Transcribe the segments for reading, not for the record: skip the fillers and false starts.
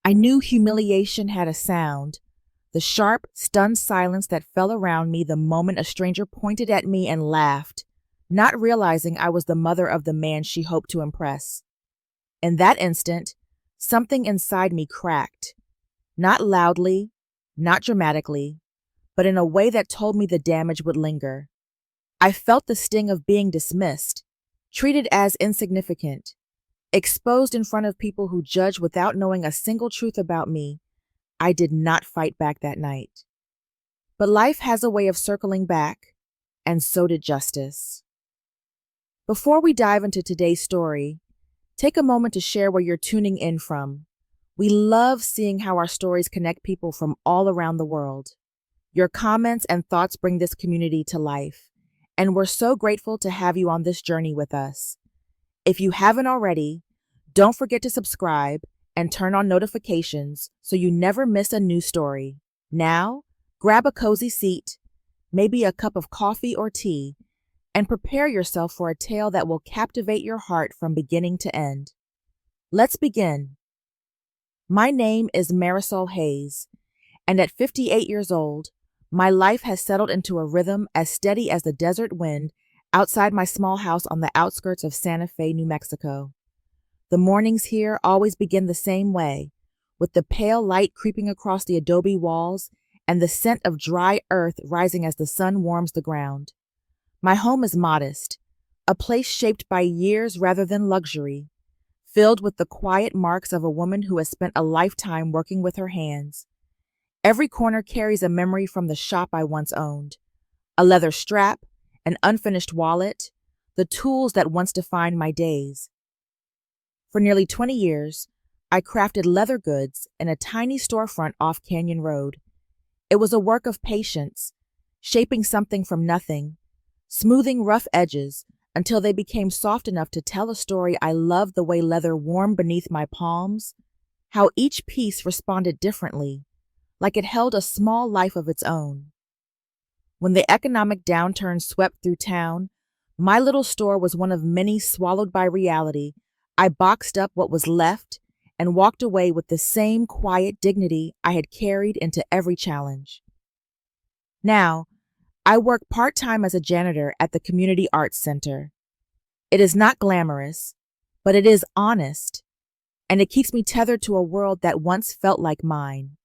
I knew humiliation had a sound, the sharp, stunned silence that fell around me the moment a stranger pointed at me and laughed, not realizing I was the mother of the man she hoped to impress. In that instant, something inside me cracked, not loudly, not dramatically, but in a way that told me the damage would linger. I felt the sting of being dismissed, treated as insignificant, exposed in front of people who judge without knowing a single truth about me. I did not fight back that night. But life has a way of circling back, and so did justice. Before we dive into today's story, take a moment to share where you're tuning in from. We love seeing how our stories connect people from all around the world. Your comments and thoughts bring this community to life, and we're so grateful to have you on this journey with us. If you haven't already, don't forget to subscribe and turn on notifications so you never miss a new story. Now, grab a cozy seat, maybe a cup of coffee or tea, and prepare yourself for a tale that will captivate your heart from beginning to end. Let's begin. My name is Marisol Hayes, and at 58 years old, my life has settled into a rhythm as steady as the desert wind outside my small house on the outskirts of Santa Fe, New Mexico. The mornings here always begin the same way, with the pale light creeping across the adobe walls and the scent of dry earth rising as the sun warms the ground. My home is modest, a place shaped by years rather than luxury, filled with the quiet marks of a woman who has spent a lifetime working with her hands. Every corner carries a memory from the shop I once owned, a leather strap, an unfinished wallet, the tools that once defined my days. For nearly 20 years, I crafted leather goods in a tiny storefront off Canyon Road. It was a work of patience, shaping something from nothing, smoothing rough edges until they became soft enough to tell a story. I loved the way leather warmed beneath my palms, how each piece responded differently, like it held a small life of its own. When the economic downturn swept through town, my little store was one of many swallowed by reality. I boxed up what was left and walked away with the same quiet dignity I had carried into every challenge. Now, I work part-time as a janitor at the Community Arts Center. It is not glamorous, but it is honest, and it keeps me tethered to a world that once felt like mine.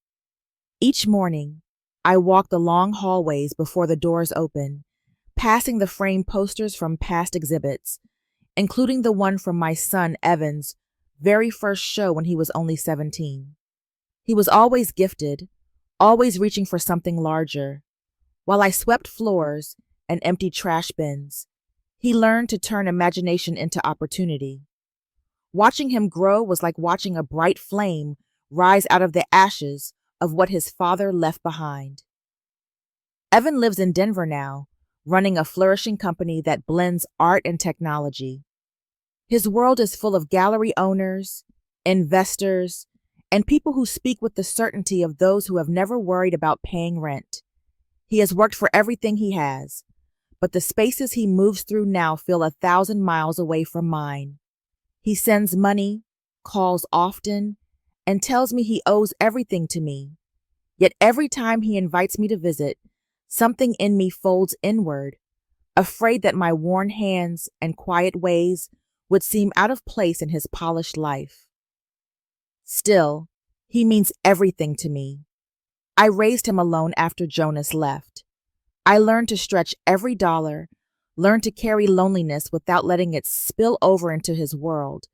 Each morning, I walk the long hallways before the doors open, passing the framed posters from past exhibits, including the one from my son Evan's very first show when he was only 17. He was always gifted, always reaching for something larger. While I swept floors and emptied trash bins, he learned to turn imagination into opportunity. Watching him grow was like watching a bright flame rise out of the ashes of what his father left behind. Evan lives in Denver now, running a flourishing company that blends art and technology. His world is full of gallery owners, investors, and people who speak with the certainty of those who have never worried about paying rent. He has worked for everything he has, but the spaces he moves through now feel 1,000 miles away from mine. He sends money, calls often, and tells me he owes everything to me. Yet every time he invites me to visit, something in me folds inward, afraid that my worn hands and quiet ways would seem out of place in his polished life. Still, he means everything to me. I raised him alone after Jonas left. I learned to stretch every dollar, learned to carry loneliness without letting it spill over into his world,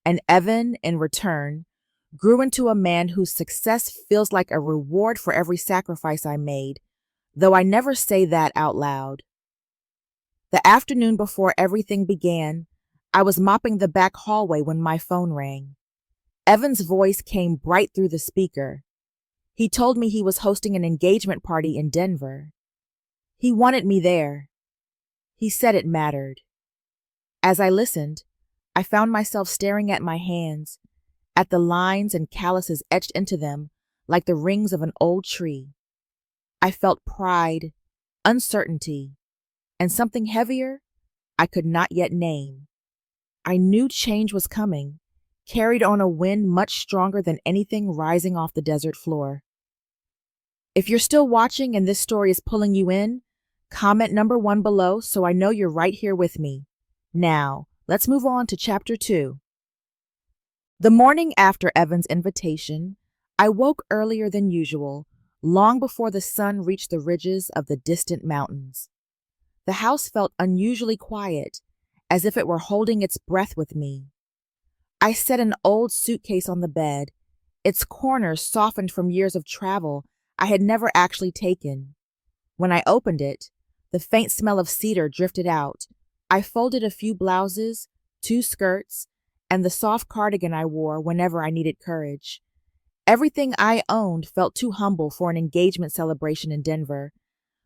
and Evan, in return, grew into a man whose success feels like a reward for every sacrifice I made, though I never say that out loud. The afternoon before everything began, I was mopping the back hallway when my phone rang. Evan's voice came bright through the speaker. He told me he was hosting an engagement party in Denver. He wanted me there. He said it mattered. As I listened, I found myself staring at my hands, at the lines and calluses etched into them like the rings of an old tree. I felt pride, uncertainty, and something heavier I could not yet name. I knew change was coming, carried on a wind much stronger than anything rising off the desert floor. If you're still watching and this story is pulling you in, comment number 1 below so I know you're right here with me. Now, let's move on to chapter 2. The morning after Evan's invitation, I woke earlier than usual, long before the sun reached the ridges of the distant mountains. The house felt unusually quiet, as if it were holding its breath with me. I set an old suitcase on the bed, its corners softened from years of travel I had never actually taken. When I opened it, the faint smell of cedar drifted out. I folded a few blouses, 2 skirts, and the soft cardigan I wore whenever I needed courage. Everything I owned felt too humble for an engagement celebration in Denver,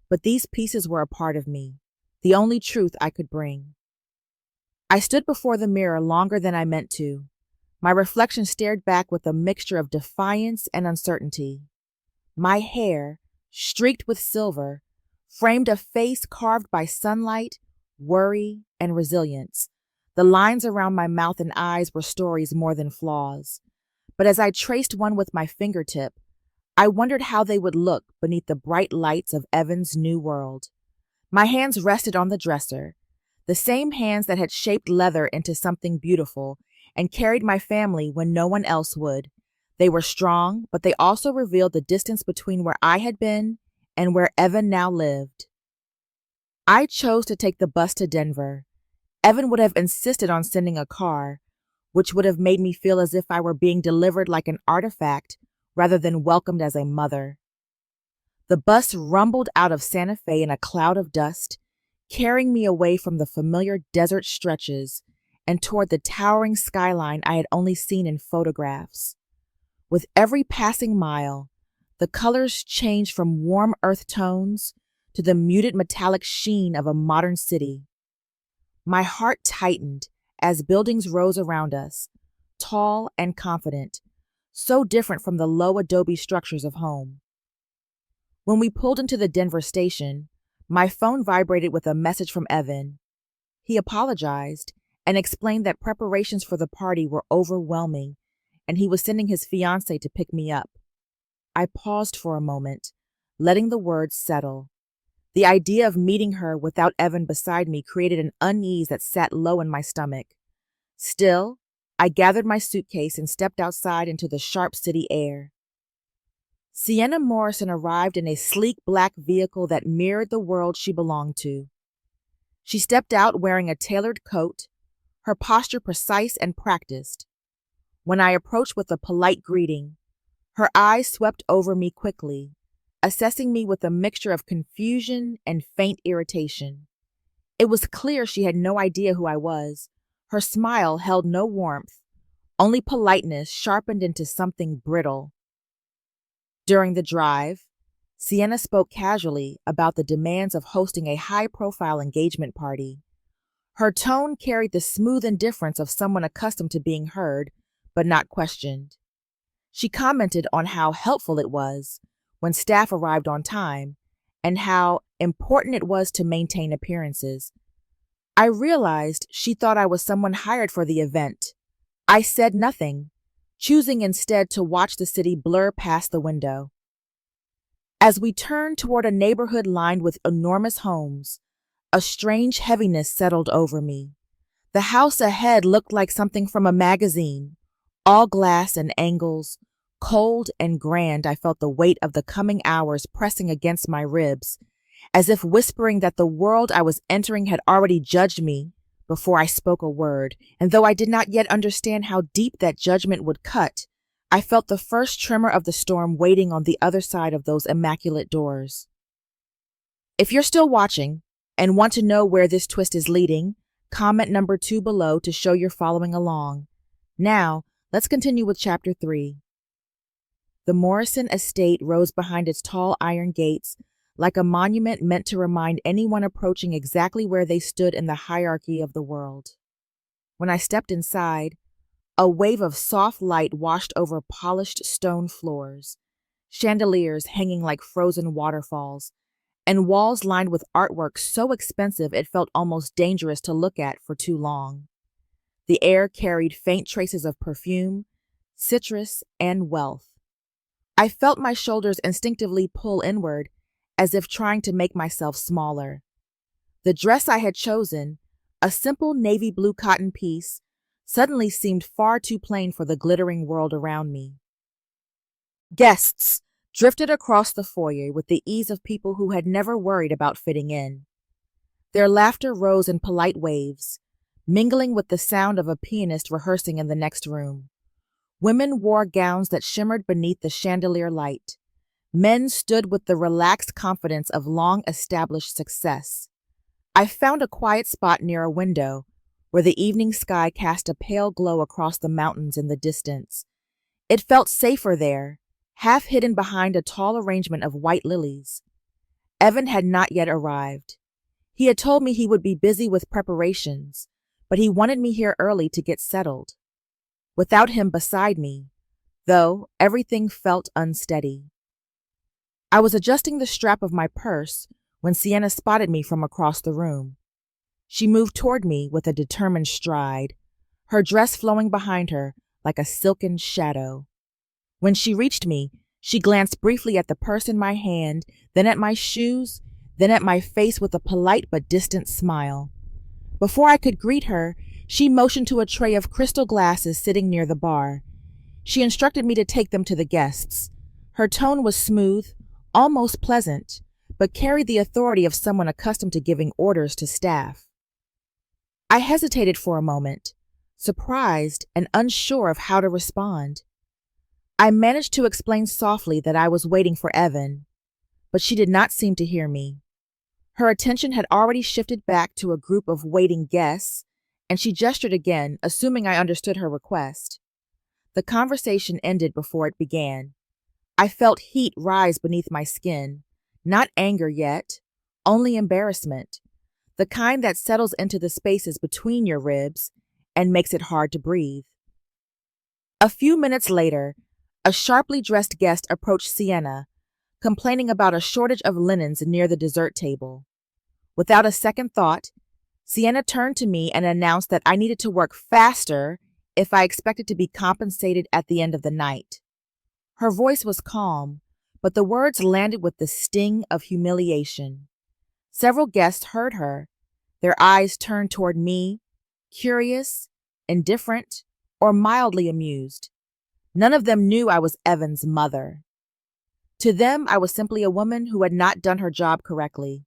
but these pieces were a part of me, the only truth I could bring. I stood before the mirror longer than I meant to. My reflection stared back with a mixture of defiance and uncertainty. My hair, streaked with silver, framed a face carved by sunlight, worry, and resilience. The lines around my mouth and eyes were stories more than flaws. But as I traced one with my fingertip, I wondered how they would look beneath the bright lights of Evan's new world. My hands rested on the dresser, the same hands that had shaped leather into something beautiful and carried my family when no one else would. They were strong, but they also revealed the distance between where I had been and where Evan now lived. I chose to take the bus to Denver. Evan would have insisted on sending a car, which would have made me feel as if I were being delivered like an artifact rather than welcomed as a mother. The bus rumbled out of Santa Fe in a cloud of dust, carrying me away from the familiar desert stretches and toward the towering skyline I had only seen in photographs. With every passing mile, the colors changed from warm earth tones to the muted metallic sheen of a modern city. My heart tightened as buildings rose around us, tall and confident, so different from the low adobe structures of home. When we pulled into the Denver station, my phone vibrated with a message from Evan. He apologized and explained that preparations for the party were overwhelming and he was sending his fiancée to pick me up. I paused for a moment, letting the words settle. The idea of meeting her without Evan beside me created an unease that sat low in my stomach. Still, I gathered my suitcase and stepped outside into the sharp city air. Sienna Morrison arrived in a sleek black vehicle that mirrored the world she belonged to. She stepped out wearing a tailored coat, her posture precise and practiced. When I approached with a polite greeting, her eyes swept over me quickly, assessing me with a mixture of confusion and faint irritation. It was clear she had no idea who I was. Her smile held no warmth, only politeness sharpened into something brittle. During the drive, Sienna spoke casually about the demands of hosting a high-profile engagement party. Her tone carried the smooth indifference of someone accustomed to being heard, but not questioned. She commented on how helpful it was when staff arrived on time and how important it was to maintain appearances. I realized she thought I was someone hired for the event. I said nothing, choosing instead to watch the city blur past the window. As we turned toward a neighborhood lined with enormous homes, a strange heaviness settled over me. The house ahead looked like something from a magazine, all glass and angles, cold and grand. I felt the weight of the coming hours pressing against my ribs, as if whispering that the world I was entering had already judged me before I spoke a word, and though I did not yet understand how deep that judgment would cut, I felt the first tremor of the storm waiting on the other side of those immaculate doors. If you're still watching and want to know where this twist is leading, comment number 2 below to show you're following along. Now, let's continue with chapter 3. The Morrison estate rose behind its tall iron gates, like a monument meant to remind anyone approaching exactly where they stood in the hierarchy of the world. When I stepped inside, a wave of soft light washed over polished stone floors, chandeliers hanging like frozen waterfalls, and walls lined with artwork so expensive it felt almost dangerous to look at for too long. The air carried faint traces of perfume, citrus, and wealth. I felt my shoulders instinctively pull inward, as if trying to make myself smaller. The dress I had chosen, a simple navy blue cotton piece, suddenly seemed far too plain for the glittering world around me. Guests drifted across the foyer with the ease of people who had never worried about fitting in. Their laughter rose in polite waves, mingling with the sound of a pianist rehearsing in the next room. Women wore gowns that shimmered beneath the chandelier light. Men stood with the relaxed confidence of long-established success. I found a quiet spot near a window, where the evening sky cast a pale glow across the mountains in the distance. It felt safer there, half hidden behind a tall arrangement of white lilies. Evan had not yet arrived. He had told me he would be busy with preparations, but he wanted me here early to get settled. Without him beside me, though, everything felt unsteady. I was adjusting the strap of my purse when Sienna spotted me from across the room. She moved toward me with a determined stride, her dress flowing behind her like a silken shadow. When she reached me, she glanced briefly at the purse in my hand, then at my shoes, then at my face with a polite but distant smile. Before I could greet her, she motioned to a tray of crystal glasses sitting near the bar. She instructed me to take them to the guests. Her tone was smooth, almost pleasant, but carried the authority of someone accustomed to giving orders to staff. I hesitated for a moment, surprised and unsure of how to respond. I managed to explain softly that I was waiting for Evan, but she did not seem to hear me. Her attention had already shifted back to a group of waiting guests, and she gestured again, assuming I understood her request. The conversation ended before it began. I felt heat rise beneath my skin, not anger yet, only embarrassment, the kind that settles into the spaces between your ribs and makes it hard to breathe. A few minutes later, a sharply dressed guest approached Sienna, complaining about a shortage of linens near the dessert table. Without a second thought, Sienna turned to me and announced that I needed to work faster if I expected to be compensated at the end of the night. Her voice was calm, but the words landed with the sting of humiliation. Several guests heard her, their eyes turned toward me, curious, indifferent, or mildly amused. None of them knew I was Evan's mother. To them, I was simply a woman who had not done her job correctly.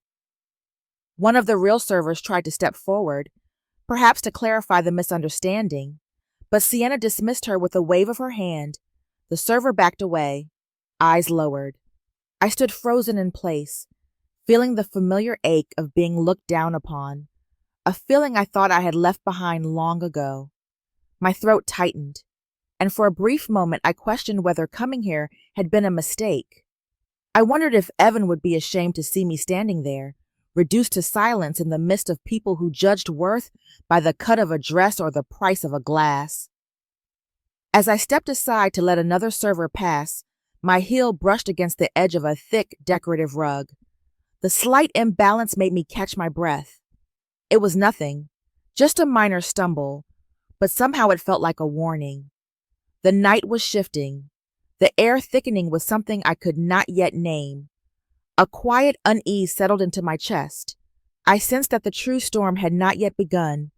One of the real servers tried to step forward, perhaps to clarify the misunderstanding, but Sienna dismissed her with a wave of her hand. The server backed away, eyes lowered. I stood frozen in place, feeling the familiar ache of being looked down upon, a feeling I thought I had left behind long ago. My throat tightened, and for a brief moment I questioned whether coming here had been a mistake. I wondered if Evan would be ashamed to see me standing there, reduced to silence in the midst of people who judged worth by the cut of a dress or the price of a glass. As I stepped aside to let another server pass, my heel brushed against the edge of a thick, decorative rug. The slight imbalance made me catch my breath. It was nothing, just a minor stumble, but somehow it felt like a warning. The night was shifting, the air thickening with something I could not yet name. A quiet unease settled into my chest. I sensed that the true storm had not yet begun,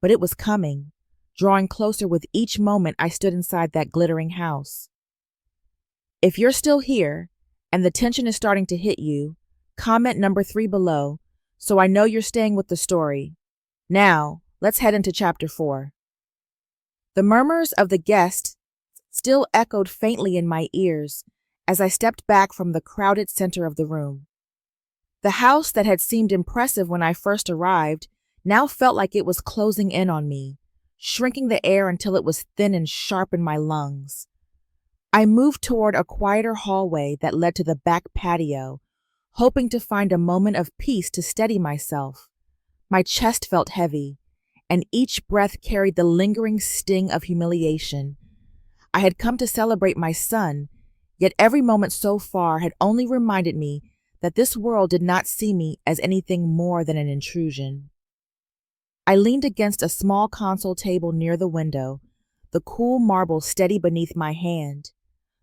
but it was coming, drawing closer with each moment I stood inside that glittering house. If you're still here, and the tension is starting to hit you, comment number 3 below, so I know you're staying with the story. Now, let's head into chapter 4. The murmurs of the guests still echoed faintly in my ears as I stepped back from the crowded center of the room. The house that had seemed impressive when I first arrived now felt like it was closing in on me, shrinking the air until it was thin and sharp in my lungs. I moved toward a quieter hallway that led to the back patio, hoping to find a moment of peace to steady myself. My chest felt heavy, and each breath carried the lingering sting of humiliation. I had come to celebrate my son, yet every moment so far had only reminded me that this world did not see me as anything more than an intrusion. I leaned against a small console table near the window, the cool marble steady beneath my hand.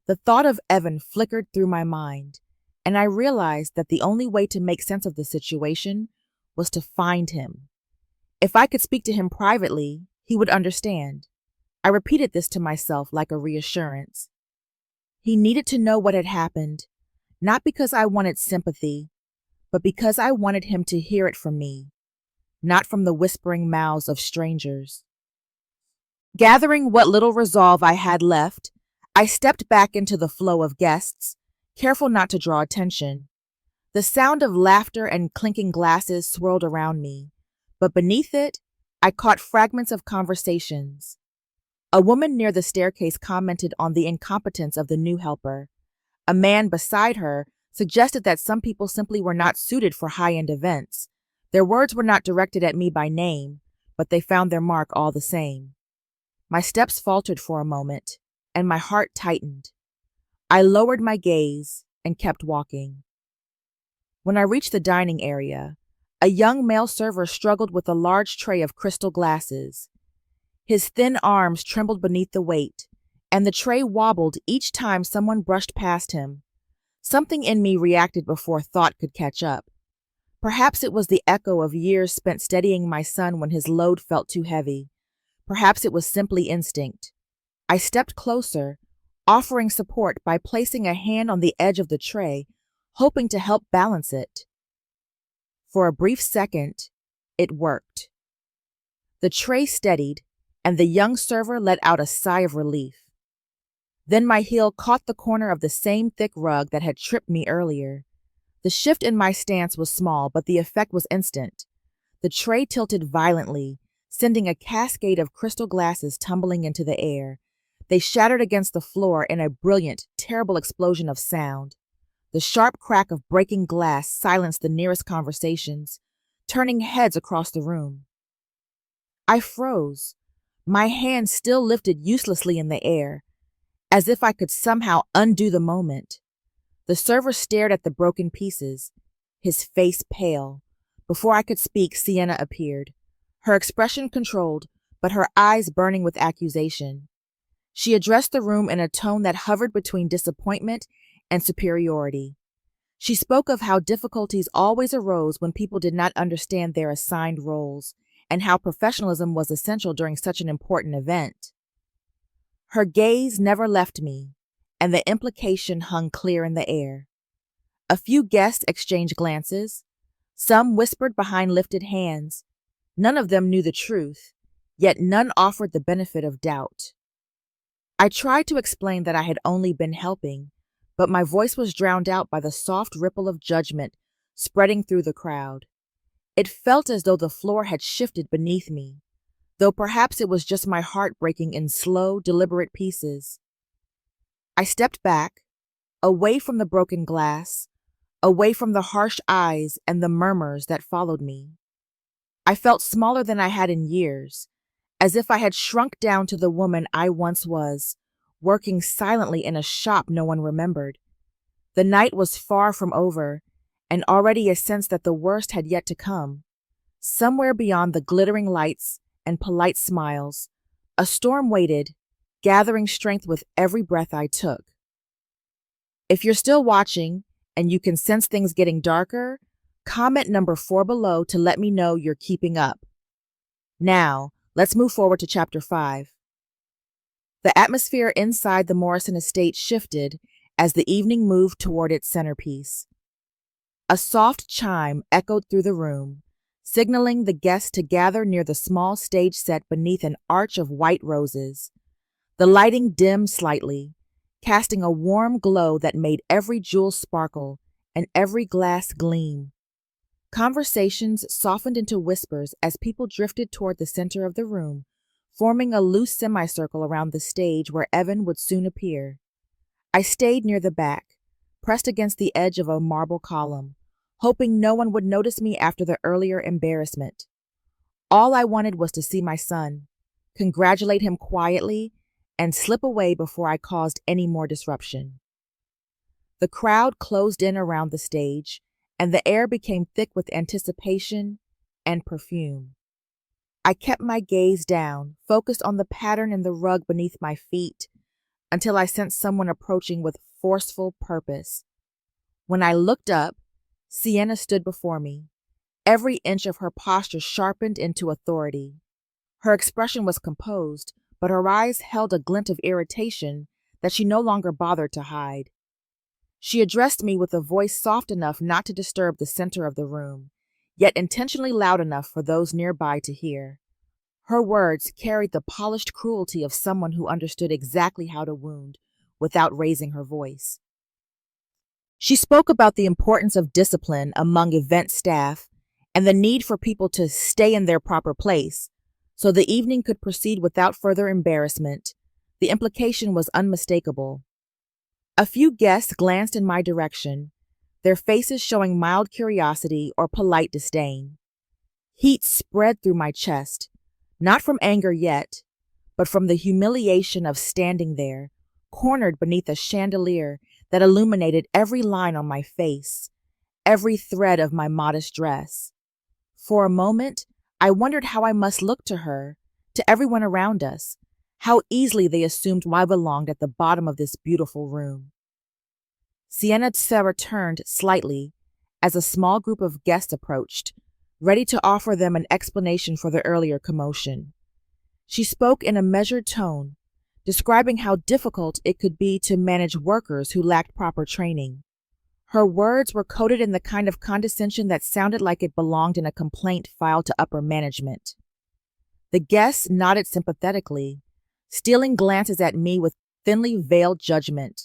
The thought of Evan flickered through my mind, and I realized that the only way to make sense of the situation was to find him. If I could speak to him privately, he would understand. I repeated this to myself like a reassurance. He needed to know what had happened, not because I wanted sympathy, but because I wanted him to hear it from me, not from the whispering mouths of strangers. Gathering what little resolve I had left, I stepped back into the flow of guests, careful not to draw attention. The sound of laughter and clinking glasses swirled around me, but beneath it, I caught fragments of conversations. A woman near the staircase commented on the incompetence of the new helper. A man beside her suggested that some people simply were not suited for high-end events. Their words were not directed at me by name, but they found their mark all the same. My steps faltered for a moment, and my heart tightened. I lowered my gaze and kept walking. When I reached the dining area, a young male server struggled with a large tray of crystal glasses. His thin arms trembled beneath the weight, and the tray wobbled each time someone brushed past him. Something in me reacted before thought could catch up. Perhaps it was the echo of years spent steadying my son when his load felt too heavy. Perhaps it was simply instinct. I stepped closer, offering support by placing a hand on the edge of the tray, hoping to help balance it. For a brief second, it worked. The tray steadied, and the young server let out a sigh of relief. Then my heel caught the corner of the same thick rug that had tripped me earlier. The shift in my stance was small, but the effect was instant. The tray tilted violently, sending a cascade of crystal glasses tumbling into the air. They shattered against the floor in a brilliant, terrible explosion of sound. The sharp crack of breaking glass silenced the nearest conversations, turning heads across the room. I froze, my hand still lifted uselessly in the air, as if I could somehow undo the moment. The server stared at the broken pieces, his face pale. Before I could speak, Sienna appeared, her expression controlled, but her eyes burning with accusation. She addressed the room in a tone that hovered between disappointment and superiority. She spoke of how difficulties always arose when people did not understand their assigned roles, and how professionalism was essential during such an important event. Her gaze never left me, and the implication hung clear in the air. A few guests exchanged glances. Some whispered behind lifted hands. None of them knew the truth, yet none offered the benefit of doubt. I tried to explain that I had only been helping, but my voice was drowned out by the soft ripple of judgment spreading through the crowd. It felt as though the floor had shifted beneath me, though perhaps it was just my heart breaking in slow, deliberate pieces. I stepped back, away from the broken glass, away from the harsh eyes and the murmurs that followed me. I felt smaller than I had in years, as if I had shrunk down to the woman I once was, working silently in a shop no one remembered. The night was far from over, and already a sense that the worst had yet to come. Somewhere beyond the glittering lights and polite smiles, a storm waited, gathering strength with every breath I took. If you're still watching, and you can sense things getting darker, comment number 4 below to let me know you're keeping up. Now, let's move forward to Chapter 5. The atmosphere inside the Morrison estate shifted as the evening moved toward its centerpiece. A soft chime echoed through the room, signaling the guests to gather near the small stage set beneath an arch of white roses. The lighting dimmed slightly, casting a warm glow that made every jewel sparkle and every glass gleam. Conversations softened into whispers as people drifted toward the center of the room, forming a loose semicircle around the stage where Evan would soon appear. I stayed near the back, pressed against the edge of a marble column, hoping no one would notice me after the earlier embarrassment. All I wanted was to see my son, congratulate him quietly, and slip away before I caused any more disruption. The crowd closed in around the stage, and the air became thick with anticipation and perfume. I kept my gaze down, focused on the pattern in the rug beneath my feet, until I sensed someone approaching with forceful purpose. When I looked up, Sienna stood before me, every inch of her posture sharpened into authority. Her expression was composed, but her eyes held a glint of irritation that she no longer bothered to hide. She addressed me with a voice soft enough not to disturb the center of the room, yet intentionally loud enough for those nearby to hear. Her words carried the polished cruelty of someone who understood exactly how to wound without raising her voice. She spoke about the importance of discipline among event staff and the need for people to stay in their proper place so the evening could proceed without further embarrassment. The implication was unmistakable. A few guests glanced in my direction, their faces showing mild curiosity or polite disdain. Heat spread through my chest, not from anger yet, but from the humiliation of standing there, cornered beneath a chandelier that illuminated every line on my face, every thread of my modest dress. For a moment, I wondered how I must look to her, to everyone around us, how easily they assumed I belonged at the bottom of this beautiful room. Sienna Sarah turned slightly as a small group of guests approached, ready to offer them an explanation for the earlier commotion. She spoke in a measured tone, describing how difficult it could be to manage workers who lacked proper training. Her words were coded in the kind of condescension that sounded like it belonged in a complaint filed to upper management. The guests nodded sympathetically, stealing glances at me with thinly veiled judgment.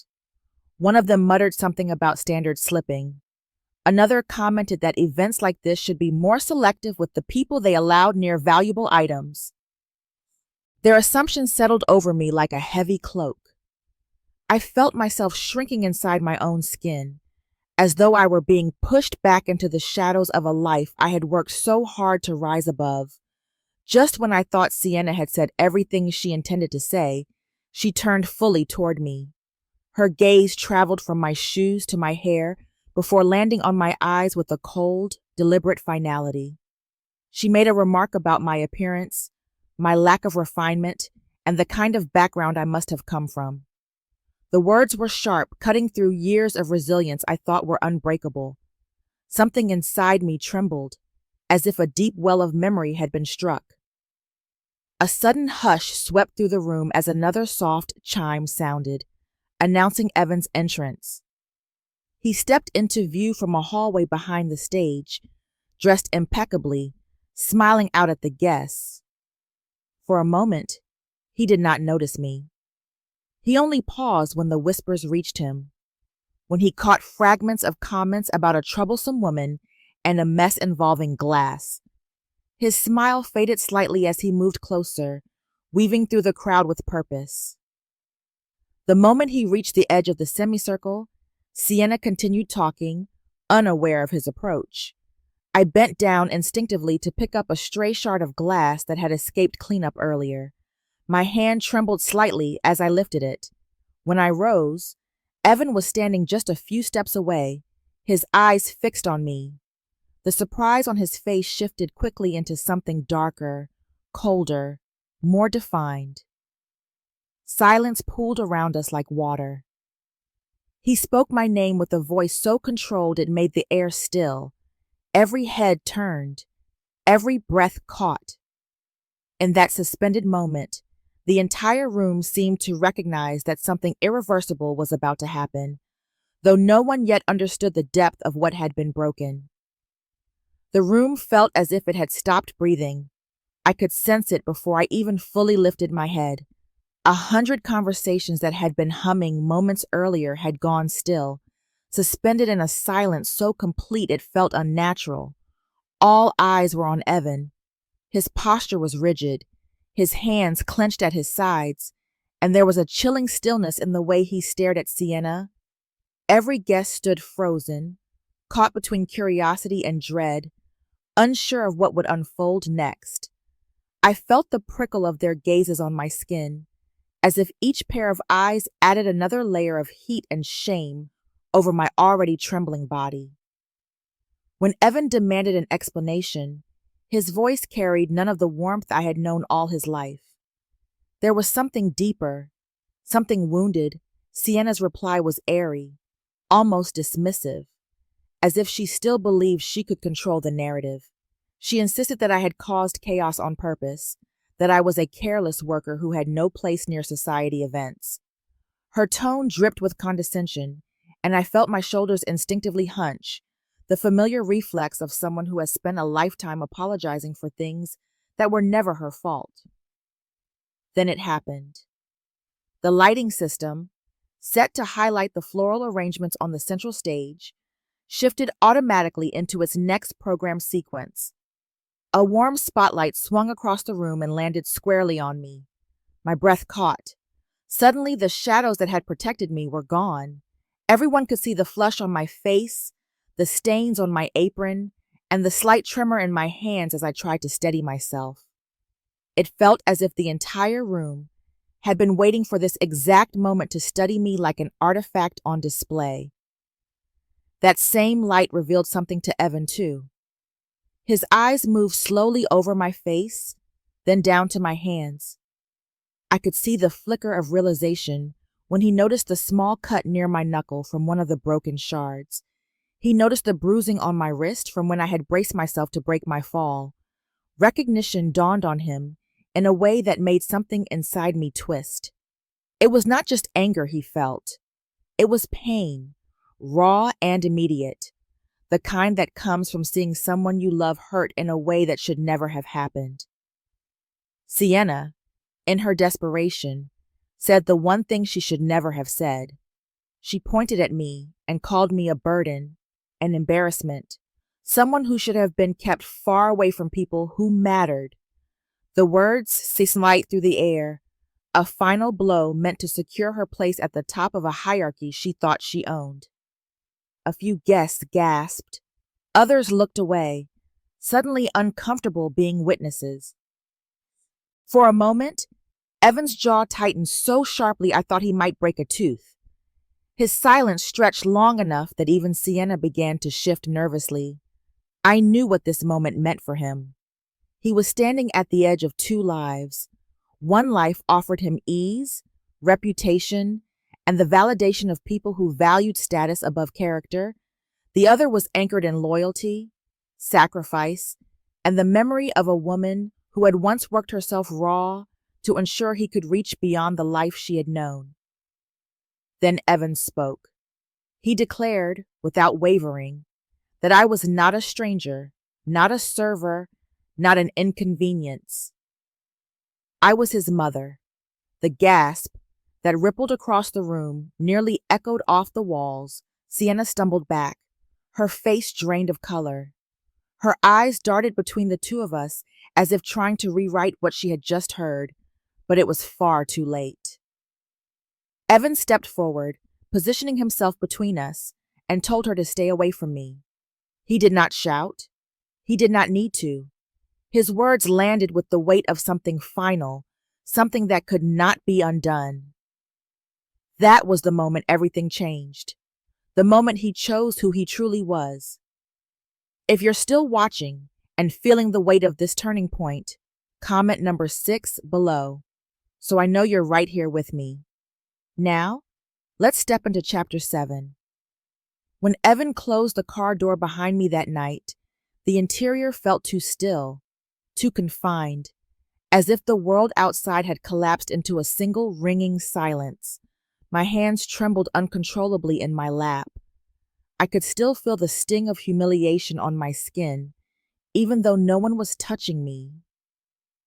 One of them muttered something about standards slipping. Another commented that events like this should be more selective with the people they allowed near valuable items. Their assumptions settled over me like a heavy cloak. I felt myself shrinking inside my own skin, as though I were being pushed back into the shadows of a life I had worked so hard to rise above. Just when I thought Sienna had said everything she intended to say, she turned fully toward me. Her gaze traveled from my shoes to my hair before landing on my eyes with a cold, deliberate finality. She made a remark about my appearance, my lack of refinement, and the kind of background I must have come from. The words were sharp, cutting through years of resilience I thought were unbreakable. Something inside me trembled, as if a deep well of memory had been struck. A sudden hush swept through the room as another soft chime sounded, announcing Evan's entrance. He stepped into view from a hallway behind the stage, dressed impeccably, smiling out at the guests. For a moment, he did not notice me. He only paused when the whispers reached him, when he caught fragments of comments about a troublesome woman and a mess involving glass. His smile faded slightly as he moved closer, weaving through the crowd with purpose. The moment he reached the edge of the semicircle, Sienna continued talking, unaware of his approach. I bent down instinctively to pick up a stray shard of glass that had escaped cleanup earlier. My hand trembled slightly as I lifted it. When I rose, Evan was standing just a few steps away, his eyes fixed on me. The surprise on his face shifted quickly into something darker, colder, more defined. Silence pooled around us like water. He spoke my name with a voice so controlled it made the air still. Every head turned, every breath caught. In that suspended moment, the entire room seemed to recognize that something irreversible was about to happen, though no one yet understood the depth of what had been broken. The room felt as if it had stopped breathing. I could sense it before I even fully lifted my head. 100 conversations that had been humming moments earlier had gone still, suspended in a silence so complete it felt unnatural. All eyes were on Evan. His posture was rigid, his hands clenched at his sides, and there was a chilling stillness in the way he stared at Sienna. Every guest stood frozen, caught between curiosity and dread, unsure of what would unfold next. I felt the prickle of their gazes on my skin, as if each pair of eyes added another layer of heat and shame over my already trembling body. When Evan demanded an explanation, His voice carried none of the warmth I had known all his life. There was something deeper, something wounded. Sienna's reply was airy, almost dismissive, as if she still believed she could control the narrative. She insisted that I had caused chaos on purpose, that I was a careless worker who had no place near society events. Her tone dripped with condescension, and I felt my shoulders instinctively hunch, the familiar reflex of someone who has spent a lifetime apologizing for things that were never her fault. Then it happened. The lighting system, set to highlight the floral arrangements on the central stage, shifted automatically into its next program sequence. A warm spotlight swung across the room and landed squarely on me. My breath caught. Suddenly, the shadows that had protected me were gone. Everyone could see the flush on my face, the stains on my apron, and the slight tremor in my hands as I tried to steady myself. It felt as if the entire room had been waiting for this exact moment to study me like an artifact on display. That same light revealed something to Evan, too. His eyes moved slowly over my face, then down to my hands. I could see the flicker of realization when he noticed the small cut near my knuckle from one of the broken shards. He noticed the bruising on my wrist from when I had braced myself to break my fall. Recognition dawned on him in a way that made something inside me twist. It was not just anger he felt. It was pain, raw and immediate, the kind that comes from seeing someone you love hurt in a way that should never have happened. Sienna, in her desperation, said the one thing she should never have said. She pointed at me and called me a burden, an embarrassment, someone who should have been kept far away from people who mattered. The words slid through the air, a final blow meant to secure her place at the top of a hierarchy she thought she owned. A few guests gasped. Others looked away, suddenly uncomfortable being witnesses. For a moment, Evan's jaw tightened so sharply I thought he might break a tooth. His silence stretched long enough that even Sienna began to shift nervously. I knew what this moment meant for him. He was standing at the edge of two lives. One life offered him ease, reputation, and the validation of people who valued status above character. The other was anchored in loyalty, sacrifice, and the memory of a woman who had once worked herself raw to ensure he could reach beyond the life she had known. Then Evans spoke. He declared, without wavering, that I was not a stranger, not a server, not an inconvenience. I was his mother. The gasp that rippled across the room nearly echoed off the walls. Sienna stumbled back, her face drained of color. Her eyes darted between the two of us as if trying to rewrite what she had just heard, but it was far too late. Evan stepped forward, positioning himself between us, and told her to stay away from me. He did not shout. He did not need to. His words landed with the weight of something final, something that could not be undone. That was the moment everything changed. The moment he chose who he truly was. If you're still watching and feeling the weight of this turning point, comment number 6 below, so I know you're right here with me. Now, let's step into chapter 7. When Evan closed the car door behind me that night, the interior felt too still, too confined, as if the world outside had collapsed into a single ringing silence. My hands trembled uncontrollably in my lap. I could still feel the sting of humiliation on my skin, even though no one was touching me.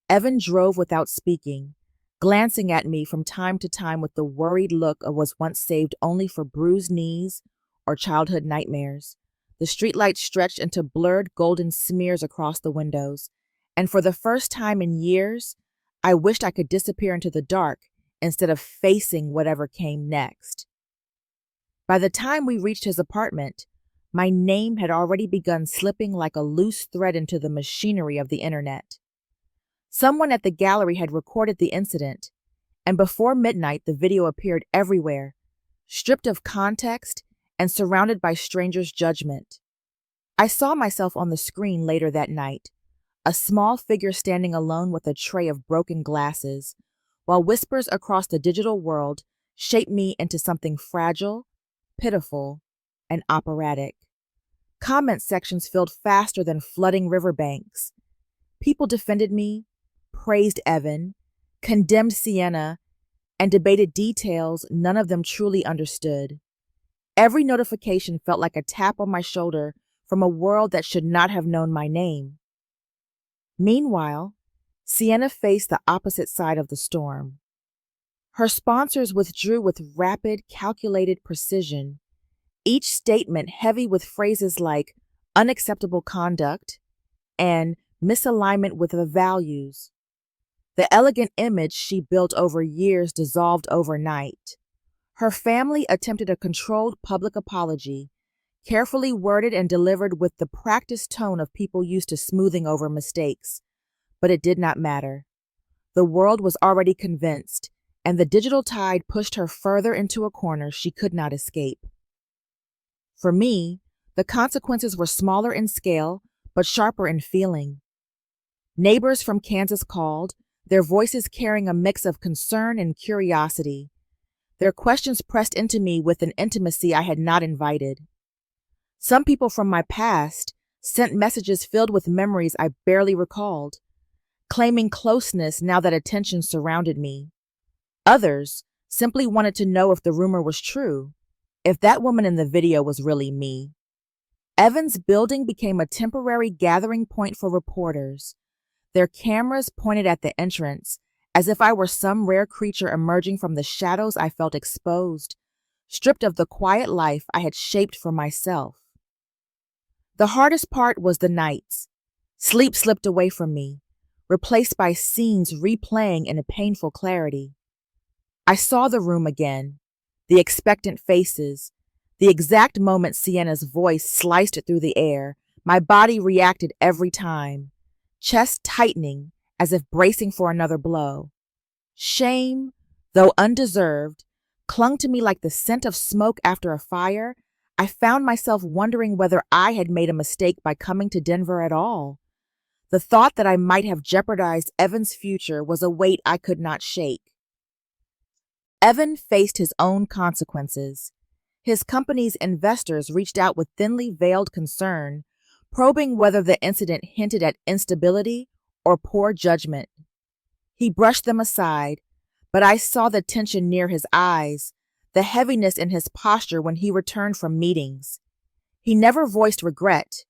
Evan drove without speaking, glancing at me from time to time with the worried look of was once saved only for bruised knees or childhood nightmares. The streetlights stretched into blurred golden smears across the windows, and for the first time in years, I wished I could disappear into the dark instead of facing whatever came next. By the time we reached his apartment, my name had already begun slipping like a loose thread into the machinery of the internet. Someone at the gallery had recorded the incident, and before midnight the video appeared everywhere, stripped of context and surrounded by strangers' judgment. I saw myself on the screen later that night, a small figure standing alone with a tray of broken glasses, while whispers across the digital world shaped me into something fragile, pitiful, and operatic. Comment sections filled faster than flooding riverbanks. People defended me, praised Evan, condemned Sienna, and debated details none of them truly understood. Every notification felt like a tap on my shoulder from a world that should not have known my name. Meanwhile, Sienna faced the opposite side of the storm. Her sponsors withdrew with rapid, calculated precision, each statement heavy with phrases like unacceptable conduct and misalignment with the values. The elegant image she built over years dissolved overnight. Her family attempted a controlled public apology, carefully worded and delivered with the practiced tone of people used to smoothing over mistakes. But it did not matter. The world was already convinced, and the digital tide pushed her further into a corner she could not escape. For me, the consequences were smaller in scale, but sharper in feeling. Neighbors from Kansas called, their voices carrying a mix of concern and curiosity. Their questions pressed into me with an intimacy I had not invited. Some people from my past sent messages filled with memories I barely recalled, claiming closeness now that attention surrounded me. Others simply wanted to know if the rumor was true, if that woman in the video was really me. Evan's building became a temporary gathering point for reporters, their cameras pointed at the entrance, as if I were some rare creature emerging from the shadows I felt exposed, stripped of the quiet life I had shaped for myself. The hardest part was the nights. Sleep slipped away from me, replaced by scenes replaying in a painful clarity. I saw the room again, the expectant faces, the exact moment Sienna's voice sliced through the air. My body reacted every time, chest tightening as if bracing for another blow. Shame, though undeserved, clung to me like the scent of smoke after a fire. I found myself wondering whether I had made a mistake by coming to Denver at all. The thought that I might have jeopardized Evan's future was a weight I could not shake. Evan faced his own consequences. His company's investors reached out with thinly veiled concern, probing whether the incident hinted at instability or poor judgment. He brushed them aside, but I saw the tension near his eyes, the heaviness in his posture when he returned from meetings. He never voiced regret,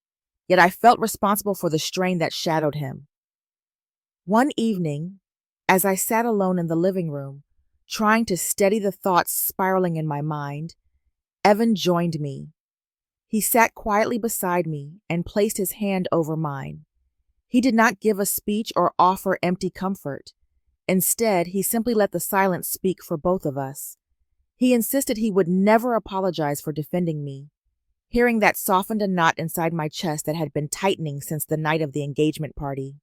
yet I felt responsible for the strain that shadowed him. One evening, as I sat alone in the living room, trying to steady the thoughts spiraling in my mind, Evan joined me. He sat quietly beside me and placed his hand over mine. He did not give a speech or offer empty comfort. Instead, he simply let the silence speak for both of us. He insisted he would never apologize for defending me. Hearing that softened a knot inside my chest that had been tightening since the night of the engagement party.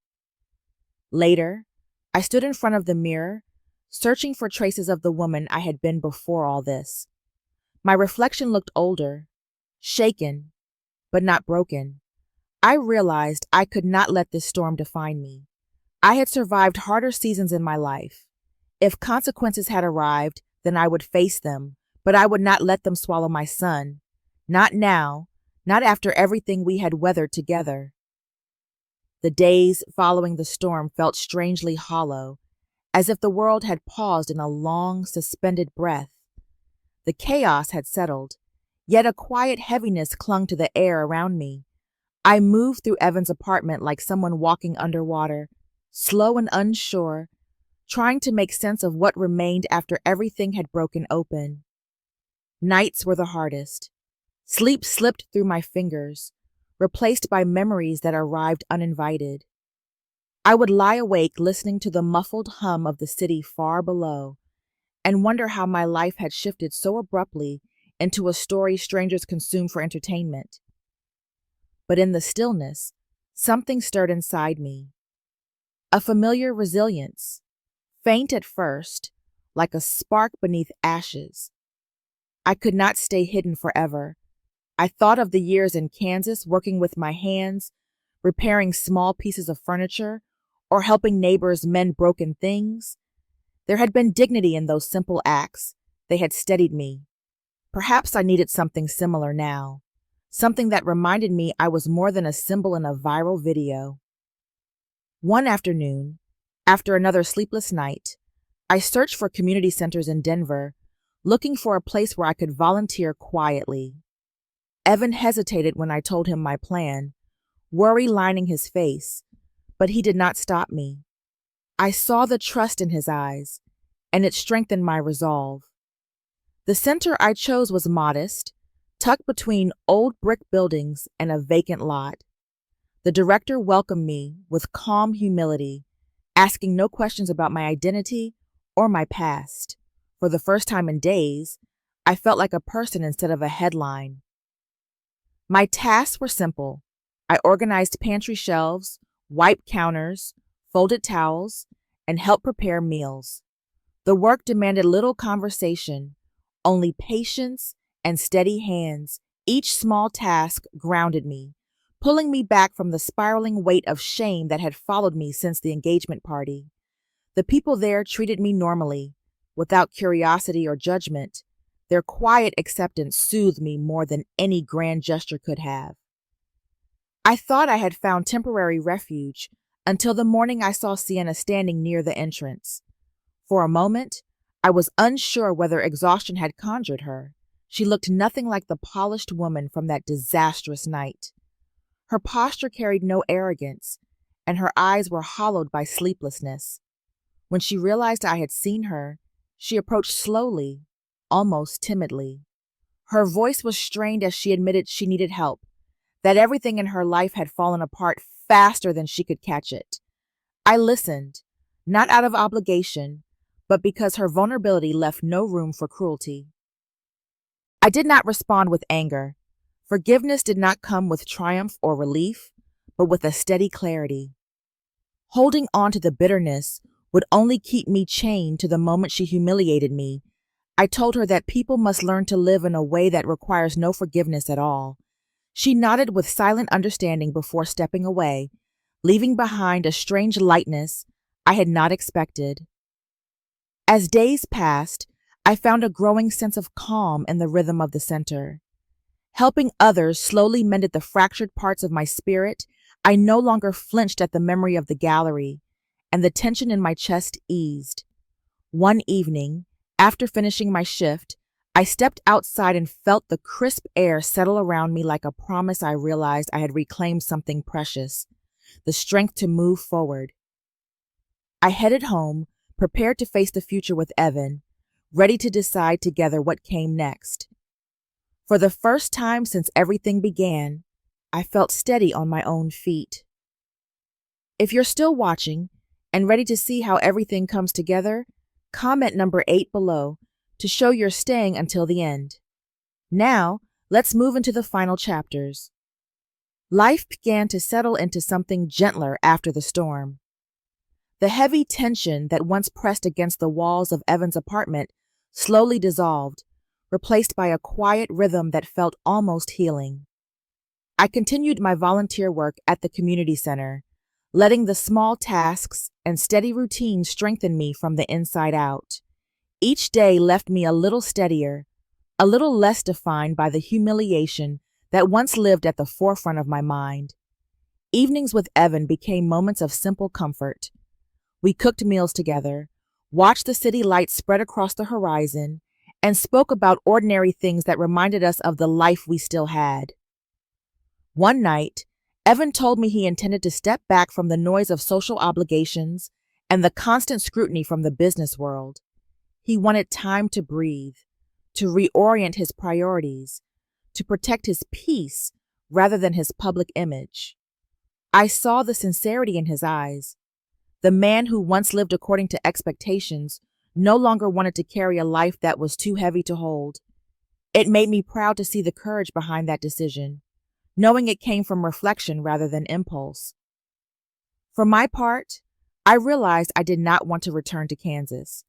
Later, I stood in front of the mirror, searching for traces of the woman I had been before all this. My reflection looked older, shaken, but not broken. I realized I could not let this storm define me. I had survived harder seasons in my life. If consequences had arrived, then I would face them, but I would not let them swallow my son. Not now, not after everything we had weathered together. The days following the storm felt strangely hollow, as if the world had paused in a long, suspended breath. The chaos had settled, yet a quiet heaviness clung to the air around me. I moved through Evan's apartment like someone walking underwater, slow and unsure, trying to make sense of what remained after everything had broken open. Nights were the hardest. Sleep slipped through my fingers, replaced by memories that arrived uninvited. I would lie awake listening to the muffled hum of the city far below, and wonder how my life had shifted so abruptly into a story strangers consume for entertainment. But in the stillness, something stirred inside me. A familiar resilience, faint at first, like a spark beneath ashes. I could not stay hidden forever. I thought of the years in Kansas working with my hands, repairing small pieces of furniture, or helping neighbors mend broken things. There had been dignity in those simple acts. They had steadied me. Perhaps I needed something similar now, something that reminded me I was more than a symbol in a viral video. One afternoon, after another sleepless night, I searched for community centers in Denver, looking for a place where I could volunteer quietly. Evan hesitated when I told him my plan, worry lining his face, but he did not stop me. I saw the trust in his eyes, and it strengthened my resolve. The center I chose was modest, tucked between old brick buildings and a vacant lot. The director welcomed me with calm humility, asking no questions about my identity or my past. For the first time in days, I felt like a person instead of a headline. My tasks were simple. I organized pantry shelves, wiped counters, folded towels, and helped prepare meals. The work demanded little conversation, only patience and steady hands. Each small task grounded me, pulling me back from the spiraling weight of shame that had followed me since the engagement party. The people there treated me normally, without curiosity or judgment. Their quiet acceptance soothed me more than any grand gesture could have. I thought I had found temporary refuge until the morning I saw Sienna standing near the entrance. For a moment, I was unsure whether exhaustion had conjured her. She looked nothing like the polished woman from that disastrous night. Her posture carried no arrogance, and her eyes were hollowed by sleeplessness. When she realized I had seen her, she approached slowly, almost timidly. Her voice was strained as she admitted she needed help, that everything in her life had fallen apart faster than she could catch it. I listened, not out of obligation, but because her vulnerability left no room for cruelty. I did not respond with anger. Forgiveness did not come with triumph or relief, but with a steady clarity. Holding on to the bitterness would only keep me chained to the moment she humiliated me. I told her that people must learn to live in a way that requires no forgiveness at all. She nodded with silent understanding before stepping away, leaving behind a strange lightness I had not expected. As days passed, I found a growing sense of calm in the rhythm of the center. Helping others slowly mended the fractured parts of my spirit. I no longer flinched at the memory of the gallery, and the tension in my chest eased. One evening, after finishing my shift, I stepped outside and felt the crisp air settle around me like a promise. I realized I had reclaimed something precious, the strength to move forward. I headed home, prepared to face the future with Evan, ready to decide together what came next. For the first time since everything began, I felt steady on my own feet. If you're still watching and ready to see how everything comes together, comment number 8 below to show you're staying until the end. Now, let's move into the final chapters. Life began to settle into something gentler after the storm. The heavy tension that once pressed against the walls of Evan's apartment slowly dissolved, replaced by a quiet rhythm that felt almost healing. I continued my volunteer work at the community center, letting the small tasks and steady routine strengthen me from the inside out. Each day left me a little steadier, a little less defined by the humiliation that once lived at the forefront of my mind. Evenings with Evan became moments of simple comfort. We cooked meals together, watched the city lights spread across the horizon, and spoke about ordinary things that reminded us of the life we still had. One night, Evan told me he intended to step back from the noise of social obligations and the constant scrutiny from the business world. He wanted time to breathe, to reorient his priorities, to protect his peace rather than his public image. I saw the sincerity in his eyes. The man who once lived according to expectations no longer wanted to carry a life that was too heavy to hold. It made me proud to see the courage behind that decision, knowing it came from reflection rather than impulse. For my part, I realized I did not want to return to Kansas.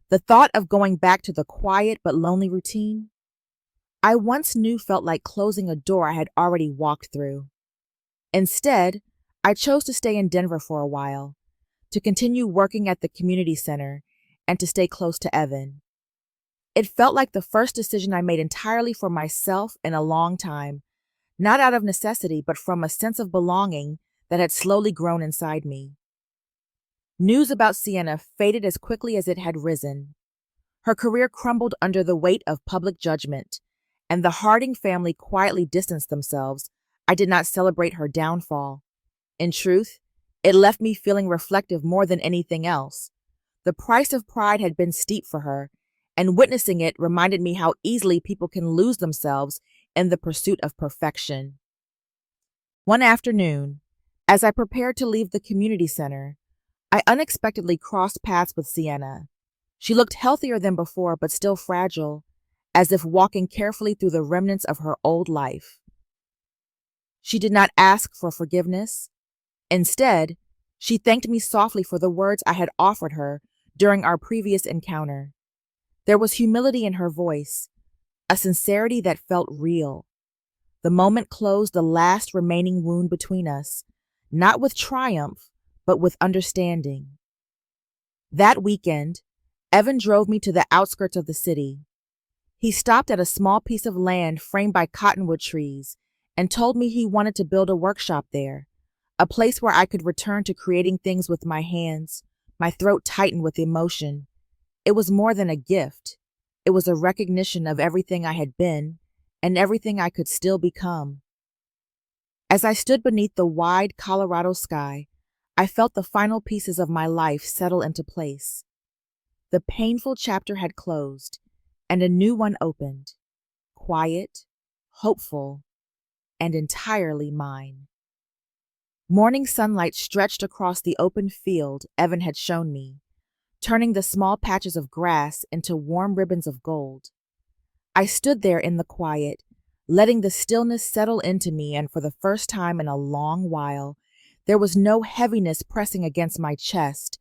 The thought of going back to the quiet but lonely routine I once knew felt like closing a door I had already walked through. Instead, I chose to stay in Denver for a while, to continue working at the community center, and to stay close to Evan. It felt like the first decision I made entirely for myself in a long time, not out of necessity, but from a sense of belonging that had slowly grown inside me. News about Sienna faded as quickly as it had risen. Her career crumbled under the weight of public judgment, and the Harding family quietly distanced themselves. I did not celebrate her downfall. In truth, it left me feeling reflective more than anything else. The price of pride had been steep for her, and witnessing it reminded me how easily people can lose themselves in the pursuit of perfection. One afternoon, as I prepared to leave the community center, I unexpectedly crossed paths with Sienna. She looked healthier than before, but still fragile, as if walking carefully through the remnants of her old life. She did not ask for forgiveness. Instead, she thanked me softly for the words I had offered her during our previous encounter. There was humility in her voice, a sincerity that felt real. The moment closed the last remaining wound between us, not with triumph, but with understanding. That weekend, Evan drove me to the outskirts of the city. He stopped at a small piece of land framed by cottonwood trees and told me he wanted to build a workshop there, a place where I could return to creating things with my hands. My throat tightened with emotion. It was more than a gift. It was a recognition of everything I had been and everything I could still become. As I stood beneath the wide Colorado sky, I felt the final pieces of my life settle into place. The painful chapter had closed, and a new one opened, quiet, hopeful, and entirely mine. Morning sunlight stretched across the open field Evan had shown me, turning the small patches of grass into warm ribbons of gold. I stood there in the quiet, letting the stillness settle into me, and for the first time in a long while, there was no heaviness pressing against my chest,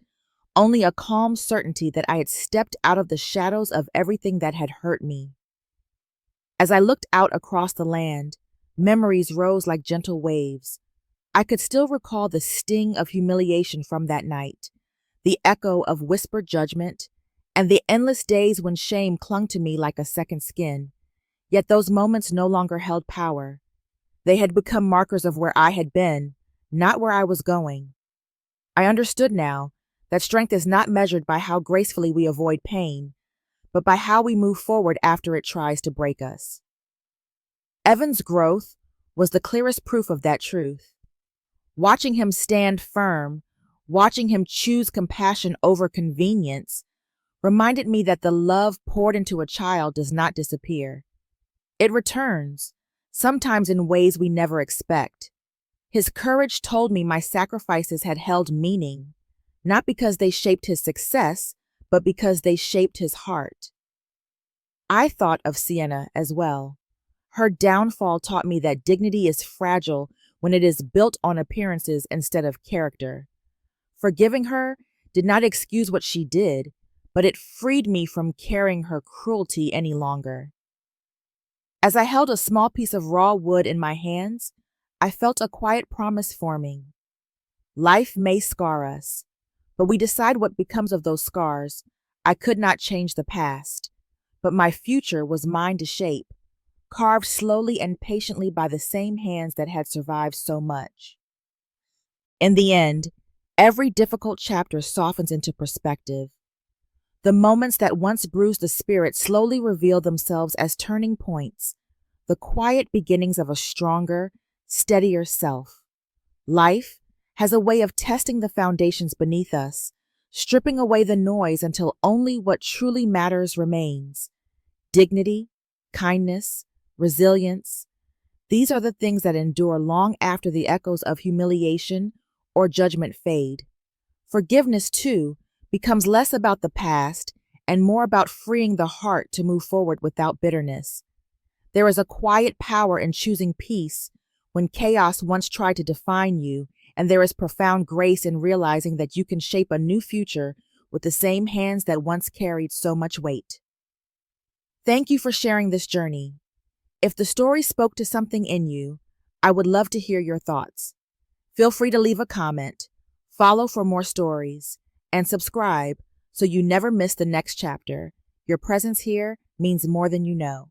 only a calm certainty that I had stepped out of the shadows of everything that had hurt me. As I looked out across the land, memories rose like gentle waves. I could still recall the sting of humiliation from that night, the echo of whispered judgment, and the endless days when shame clung to me like a second skin. Yet those moments no longer held power. They had become markers of where I had been, not where I was going. I understood now that strength is not measured by how gracefully we avoid pain, but by how we move forward after it tries to break us. Evan's growth was the clearest proof of that truth. Watching him stand firm, watching him choose compassion over convenience, reminded me that the love poured into a child does not disappear. It returns, sometimes in ways we never expect. His courage told me my sacrifices had held meaning, not because they shaped his success, but because they shaped his heart. I thought of Sienna as well. Her downfall taught me that dignity is fragile when it is built on appearances instead of character. Forgiving her did not excuse what she did, but it freed me from carrying her cruelty any longer. As I held a small piece of raw wood in my hands, I felt a quiet promise forming. Life may scar us, but we decide what becomes of those scars. I could not change the past, but my future was mine to shape, carved slowly and patiently by the same hands that had survived so much. In the end, every difficult chapter softens into perspective. The moments that once bruised the spirit slowly reveal themselves as turning points, the quiet beginnings of a stronger, steadier self. Life has a way of testing the foundations beneath us, stripping away the noise until only what truly matters remains. Dignity, kindness, resilience. These are the things that endure long after the echoes of humiliation or judgment fade. Forgiveness, too, becomes less about the past and more about freeing the heart to move forward without bitterness. There is a quiet power in choosing peace when chaos once tried to define you, and there is profound grace in realizing that you can shape a new future with the same hands that once carried so much weight. Thank you for sharing this journey. If the story spoke to something in you, I would love to hear your thoughts. Feel free to leave a comment, follow for more stories, and subscribe so you never miss the next chapter. Your presence here means more than you know.